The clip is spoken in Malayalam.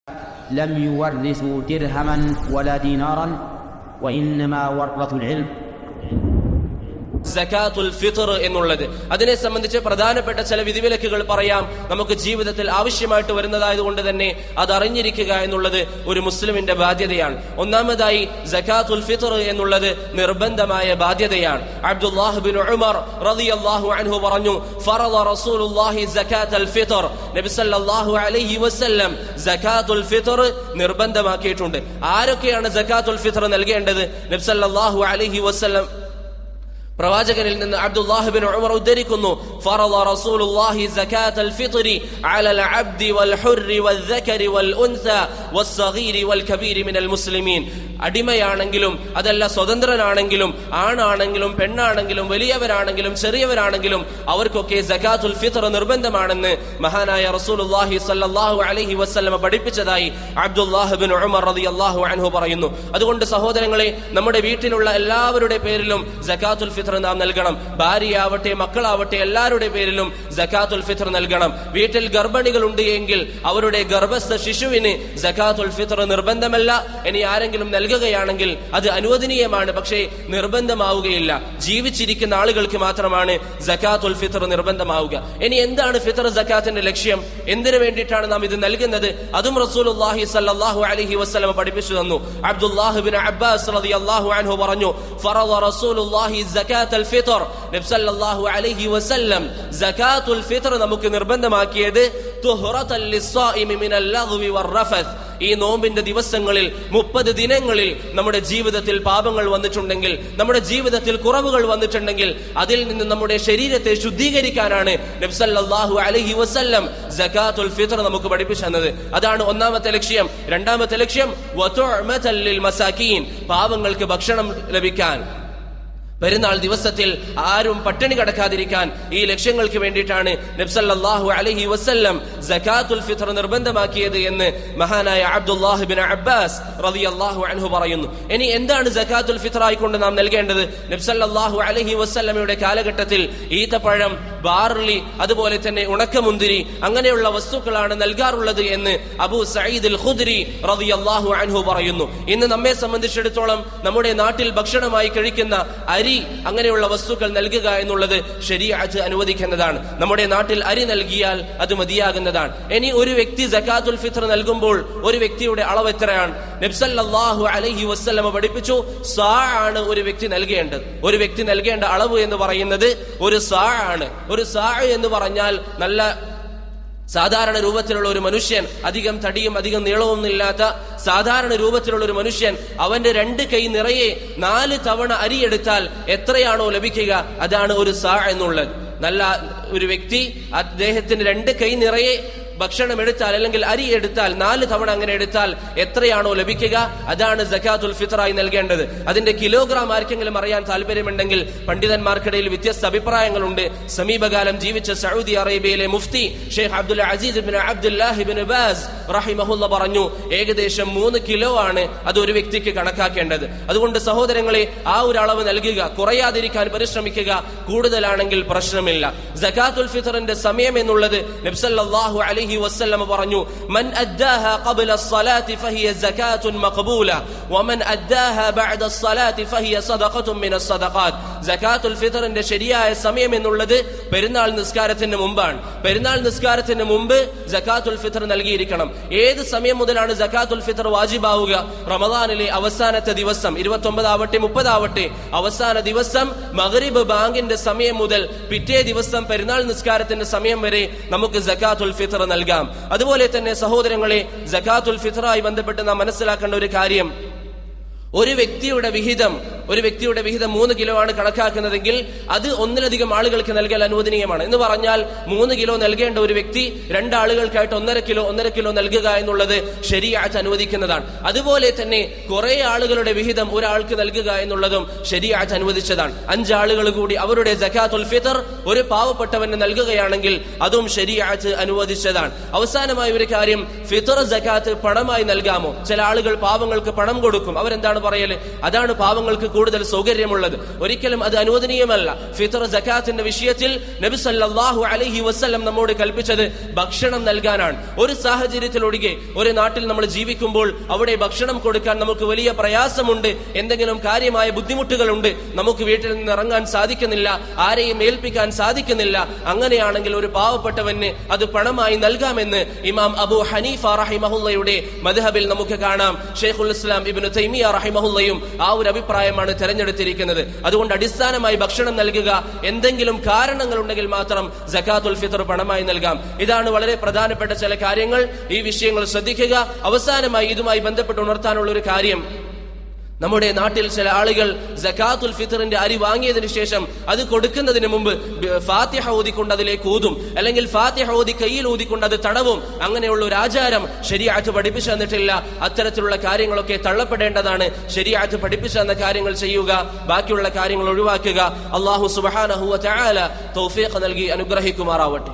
لم يورثوا درهما ولا دينارا وإنما ورثوا العلم. സകാത്തുൽ ഫിത്ർ എന്നുള്ളത്, അതിനെ സംബന്ധിച്ച് പ്രധാനപ്പെട്ട ചില വിധിവിലക്കുകൾ പറയാം. നമുക്ക് ജീവിതത്തിൽ ആവശ്യമായിട്ട് വരുന്നതായതുകൊണ്ട് തന്നെ അത് അറിഞ്ഞിരിക്കുക എന്നുള്ളത് ഒരു മുസ്ലിമിന്റെ ബാധ്യതയാണ്. ഒന്നാമതായി സകാത്തുൽ ഫിത്ർ എന്നുള്ളത് നിർബന്ധമായ ബാധ്യതയാണ്. അബ്ദുല്ലാഹ് ബിൻ ഉമർ റളിയല്ലാഹു അൻഹു പറഞ്ഞു, ഫറള റസൂലുള്ളാഹി സകാത്തുൽ ഫിത്ർ, നബി സല്ലല്ലാഹു അലൈഹി വസല്ലം സകാത്തുൽ ഫിത്ർ നിർബന്ധമാക്കിയിട്ടുണ്ട്. ആരൊക്കെയാണ് സകാത്തുൽ ഫിത്ർ നൽകേണ്ടത്? നബി സല്ലല്ലാഹു അലൈഹി വസല്ലം പ്രവാചകനിൽ നിന്ന് അബ്ദുല്ലാഹ് ബിൻ ഉമർ ഉദ്ധരിക്കുന്നു, ഫറള റസൂലുള്ളാഹി സകാത്തുൽ ഫിത്രി അലൽ അബ്ദി വൽ ഹുർരി വൽ ദകരി വൽ ഉൻസ വസ്സഗീരി വൽ കബീരി മിനൽ മുസ്ലിമീൻ. അടിമയാണെങ്കിലും അതല്ല സ്വതന്ത്രനാണെങ്കിലും ആണാണെങ്കിലും പെണ്ണാണെങ്കിലും വലിയവരാണെങ്കിലും ചെറിയവരാണെങ്കിലും അവർക്കൊക്കെ സകാത്തുൽ ഫിത്ർ നിർബന്ധമാണെന്ന് മഹാനായ റസൂലുള്ളാഹി സ്വല്ലല്ലാഹു അലൈഹി വസല്ലം പഠിപ്പിച്ചതായി അബ്ദുല്ലാഹ് ബിൻ ഉമർ റളിയല്ലാഹു അൻഹു പറയുന്നു. അതുകൊണ്ട് സഹോദരങ്ങളെ, നമ്മുടെ വീട്ടിലുള്ള എല്ലാവരുടെ പേരിലും സകാത്തുൽ ഫിത്ർ നാം നൽകണം. ഭാര്യയാവട്ടെ മക്കളാവട്ടെ എല്ലാവരുടെ പേരിലും സകാത്തുൽ ഫിത്ർ നൽകണം. വീട്ടിൽ ഗർഭിണികളുണ്ട് എങ്കിൽ അവരുടെ ഗർഭസ്ഥ ശിശുവിന് സകാത്തുൽ ഫിത്ർ നിർബന്ധമല്ല. ഇനി ആരെങ്കിലും നൽകുകയാണെങ്കിൽ അത് അനുവദനീയമാണ്, പക്ഷേ നിർബന്ധമാവുകയില്ല. ജീവിച്ചിരിക്കുന്ന ആളുകൾക്ക് മാത്രമാണ് സകാത്തുൽ ഫിത്ർ നിർബന്ധമാവുക. ഇനി എന്താണ് ഫിത്ർ സകാത്തിന്റെ ലക്ഷ്യം? എന്തിനു വേണ്ടിയിട്ടാണ് നാം ഇത് നൽകുന്നത്? അതും റസൂലുള്ളാഹി സ്വല്ലല്ലാഹു അലൈഹി വസല്ലം പഠിപ്പിച്ചു തന്നു. അബ്ദുല്ലാഹ് ബിൻ അബ്ബാസ് റളിയല്ലാഹു അൻഹു പറഞ്ഞു, ഫറള റസൂലുള്ളാഹി സകാത്തുൽ ഫിത്ർ, നബി സല്ലല്ലാഹു അലൈഹി വസല്ലം സകാത്തുൽ ഫിത്ർ നമുക്ക് നിർബന്ധമാക്കിയത് തുഹ്റതൻ ലിസ്സായിമി മിനൽ ലഗ്വി വറഫത്ത്. ഈ നോമ്പിന്റെ ദിവസങ്ങളിൽ 30 ദിനങ്ങളിൽ നമ്മുടെ ജീവിതത്തിൽ പാപങ്ങൾ വന്നിട്ടുണ്ടെങ്കിൽ, നമ്മുടെ ജീവിതത്തിൽ കുറവുകൾ വന്നിട്ടുണ്ടെങ്കിൽ അതിൽ നിന്ന് നമ്മുടെ ശരീരത്തെ ശുദ്ധീകരിക്കാനാണ് നബി സല്ലല്ലാഹു അലൈഹി വസല്ലം സകാത്തുൽ ഫിത്ർ നമുക്ക് പഠിപ്പിച്ചു തന്നത്. അതാണ് ഒന്നാമത്തെ ലക്ഷ്യം. രണ്ടാമത്തെ ലക്ഷ്യം വതുഅമതൻ ലിൽ മസാകീൻ, പാവങ്ങൾക്ക് ഭക്ഷണം ലഭിക്കാൻ, പെരുന്നാൾ ദിവസത്തിൽ ആരും പട്ടിണി കിടക്കാതിരിക്കാൻ, ഈ ലക്ഷ്യങ്ങൾക്ക് വേണ്ടിയിട്ടാണ് നബി സല്ലല്ലാഹു അലൈഹി വസല്ലം സകാത്തുൽ ഫിത്ർ നിർബന്ധമാക്കിയത് എന്ന് മഹാനായ അബ്ദുല്ലാഹ് ബിൻ അബ്ബാസ് റളിയല്ലാഹു അൻഹു പറയുന്നു. ഇനി എന്താണ് സകാത്തുൽ ഫിത്ർ ആയിക്കൊണ്ട് നാം നൽകേണ്ടത്? നബി സല്ലല്ലാഹു അലൈഹി വസല്ലമയുടെ കാലഘട്ടത്തിൽ ഈത്തപ്പഴം, ബാർലി, അതുപോലെ തന്നെ ഉണക്കമുന്തിരി അങ്ങനെയുള്ള വസ്തുക്കളാണ് നൽകാറുള്ളത് എന്ന് അബൂ സഈദ് അൽ ഖുദ്രി റളിയല്ലാഹു അൻഹു പറയുന്നു. ഇന്ന് നമ്മെ സംബന്ധിച്ചിടത്തോളം നമ്മുടെ നാട്ടിൽ ഭക്ഷണമായി കഴിക്കുന്ന അരി, അങ്ങനെയുള്ള വസ്തുക്കൾ നൽകുക എന്നുള്ളത് ശരീഅത്ത് അനുവദിക്കുന്നതാണ്. നമ്മുടെ നാട്ടിൽ അരി നൽകിയാൽ അത് മതിയാകുന്നതാണ്. ഇനി ഒരു വ്യക്തി സകാത്തുൽ ഫിത്ർ നൽകുമ്പോൾ ഒരു വ്യക്തിയുടെ അളവ് എത്രയാണ്? നബി സല്ലല്ലാഹു അലൈഹി വസല്ലം പഠിപ്പിച്ചു, സാ ആണ് ഒരു വ്യക്തി നൽകേണ്ടത്. ഒരു വ്യക്തി നൽകേണ്ട അളവ് എന്ന് പറയുന്നത് ഒരു സാ ആണ്. ഒരു സാ എന്ന് പറഞ്ഞാൽ നല്ല സാധാരണ രൂപത്തിലുള്ള ഒരു മനുഷ്യൻ, അധികം തടിയും അധികം നീളവും ഇല്ലാത്ത സാധാരണ രൂപത്തിലുള്ള ഒരു മനുഷ്യൻ, അവന്റെ 2 കൈ നിറയെ 4 തവണ അരിയെടുത്താൽ എത്രയാണോ ലഭിക്കുക അതാണ് ഒരു സാ എന്നുള്ളത്. നല്ല ഒരു വ്യക്തി അദ്ദേഹത്തിന് 2 കൈ നിറയെ ഭക്ഷണം എടുത്താൽ അല്ലെങ്കിൽ അരി എടുത്താൽ 4 തവണ അങ്ങനെ എടുത്താൽ എത്രയാണോ ലഭിക്കുക അതാണ് സകാത്തുൽ ഫിത്റായി നൽകേണ്ടത്. അതിന്റെ കിലോഗ്രാം ആർക്കെങ്കിലും അറിയാൻ താല്പര്യമുണ്ടെങ്കിൽ പണ്ഡിതന്മാർക്കിടയിൽ വ്യത്യസ്ത അഭിപ്രായങ്ങളുണ്ട്. സമീപകാലം ജീവിച്ച സൗദി അറേബ്യയിലെ മുഫ്തി ഷെയ്ഖ് അബ്ദുൽ അസീസ് ഇബ്നു അബ്ദുല്ലാഹ് ഇബ്നു ബാസ് റഹിമഹുല്ലാഹ് പറഞ്ഞു, ഏകദേശം 3 കിലോ ആണ് അത് ഒരു വ്യക്തിക്ക് കണക്കാക്കേണ്ടത്. അതുകൊണ്ട് സഹോദരങ്ങളെ, ആ ഒരു അളവ് നൽകുക, കുറയാതിരിക്കാൻ പരിശ്രമിക്കുക. കൂടുതലാണെങ്കിൽ പ്രശ്നമില്ല. സകാത്തുൽ ഫിത്റിന്റെ സമയം എന്നുള്ളത് നബി സല്ലല്ലാഹു അലൈഹി വസല്ലം പറഞ്ഞു, മൻ അദ്ദാഹാ ഖബ്ല അസ്സലാത്തി ഫഹിയ സകാത്തുൻ മഖബൂല വമൻ അദ്ദാഹാ ബഅദ അസ്സലാത്തി ഫഹിയ സദഖത്തുൻ മിനസ് സദഖാത്ത്. സകാത്തുൽ ഫിത്റിന്റെ ശരിയായ സമയം എന്നുള്ളത് പെരുന്നാൾ നിസ്കാരത്തിന് മുമ്പാണ്. പെരുന്നാൾ നിസ്കാരത്തിന് മുമ്പ് സകാത്തുൽ ഫിത്ർ നൽകിയിരിക്കണം. ഏത് സമയം മുതലാണ് സകാത്തുൽ ഫിത്ർ വാജിബാവുക? റമദാനിലെ അവസാനത്തെ ദിവസം, 29 ആവട്ടെ 30 ആവട്ടെ, അവസാന ദിവസം മഗ്രിബ് ബാങ്കിന്റെ സമയം മുതൽ പിറ്റേ ദിവസം പെരുന്നാൾ നിസ്കാരത്തിന്റെ സമയം വരെ നമുക്ക് സകാത്തുൽ ഫിത്ർ നൽകാം. അതുപോലെ തന്നെ സഹോദരങ്ങളെ, സകാത്തുൽ ഫിത്റായി ബന്ധപ്പെട്ട് നാം മനസ്സിലാക്കേണ്ട ഒരു കാര്യം, ഒരു വ്യക്തിയുടെ വിഹിതം 3 കിലോ ആണ് കണക്കാക്കുന്നതെങ്കിൽ അത് ഒന്നിലധികം ആളുകൾക്ക് നൽകൽ അനുവദനീയമാണ്. എന്ന് പറഞ്ഞാൽ 3 കിലോ നൽകേണ്ട ഒരു വ്യക്തി 2 ആളുകൾക്കായിട്ട് 1.5 കിലോ നൽകുക എന്നുള്ളത് ശരീഅത്ത് അനുവദിക്കുന്നതാണ്. അതുപോലെ തന്നെ കുറെ ആളുകളുടെ വിഹിതം ഒരാൾക്ക് നൽകുക എന്നുള്ളതും ശരീഅത്ത് അനുവദിച്ചതാണ്. 5 ആളുകൾ കൂടി അവരുടെ സകാത്തുൽ ഫിത്ർ ഒരു പാവപ്പെട്ടവന് നൽകുകയാണെങ്കിൽ അതും ശരീഅത്ത് അനുവദിച്ചതാണ്. അവസാനമായ ഒരു കാര്യം, ഫിത്ർ സകാത്ത് പണമായി നൽകാമോ? ചില ആളുകൾ പാവങ്ങൾക്ക് പണം കൊടുക്കും. അവരെന്താണ് പറയല്? അതാണ് പാവങ്ങൾക്ക് കൂടുതൽ സൗകര്യമുള്ളത്. ഒരിക്കലും അത് അനുവദനീയമല്ല. ഫിത്ർ സകാത്തിന്റെ വിഷയത്തിൽ നബി സല്ലല്ലാഹു അലൈഹി വസല്ലം നമ്മോട് കൽപ്പിച്ചത് ഭക്ഷണം നൽകാനാണ്. ഒരു സാഹചര്യത്തിലൊഴികെ ഒരു നാട്ടിൽ നമ്മൾ ജീവിക്കുമ്പോൾ അവിടെ ഭക്ഷണം കൊടുക്കാൻ നമുക്ക് വലിയ പ്രയാസമുണ്ട്, എന്തെങ്കിലും കാര്യമായ ബുദ്ധിമുട്ടുകളുണ്ട്, നമുക്ക് വീട്ടിൽ നിന്ന് ഇറങ്ങാൻ സാധിക്കുന്നില്ല, ആരെയും ഏൽപ്പിക്കാൻ സാധിക്കുന്നില്ല. അങ്ങനെയാണെങ്കിൽ ഒരു പാവപ്പെട്ടവന് അത് പണമായി നൽകാമെന്ന് ഇമാം അബൂ ഹനീഫ റഹിമഹുല്ലയുടെ മദ്ഹബിൽ നമുക്ക് കാണാം. ഷെയ്ഖുൽ ഇസ്ലാം ഇബ്നു തൈമിയ റഹിമഹുല്ലയും ആ ഒരു അഭിപ്രായമാണ് തെരഞ്ഞെടുത്തിരിക്കുന്നത്. അതുകൊണ്ട് അടിസ്ഥാനമായി ഭക്ഷണം നൽകുക, എന്തെങ്കിലും കാരണങ്ങൾ ഉണ്ടെങ്കിൽ മാത്രം സകാത്തുൽ ഫിത്ർ പണമായി നൽകാം. ഇതാണ് വളരെ പ്രധാനപ്പെട്ട ചില കാര്യങ്ങൾ. ഈ വിഷയങ്ങൾ ശ്രദ്ധിക്കുക. അവസാനമായി ഇതുമായി ബന്ധപ്പെട്ട് ഉണർത്താനുള്ള ഒരു കാര്യം, നമ്മുടെ നാട്ടിൽ ചില ആളുകൾ സകാത്തുൽ ഫിത്റിന്റെ അരി വാങ്ങിയതിനു ശേഷം അത് കൊടുക്കുന്നതിന് മുമ്പ് ഫാത്തിഹ ഓതിക്കൊണ്ട് അതിലേക്ക് ഊതും, അല്ലെങ്കിൽ ഫാത്തിഹ ഓതി കയ്യിൽ ഊതിക്കൊണ്ട് അത് തടവും. അങ്ങനെയുള്ള ഒരു ആചാരം ശരീഅത്ത് പഠിപ്പിച്ചു തന്നിട്ടില്ല. അത്തരത്തിലുള്ള കാര്യങ്ങളൊക്കെ തള്ളപ്പെടേണ്ടതാണ്. ശരീഅത്ത് പഠിപ്പിച്ചു തന്ന കാര്യങ്ങൾ ചെയ്യുക, ബാക്കിയുള്ള കാര്യങ്ങൾ ഒഴിവാക്കുക. അല്ലാഹു സുബ്ഹാനഹു വ തആല തൗഫീഖ് നൽകി അനുഗ്രഹിക്കുമാറാവട്ടെ.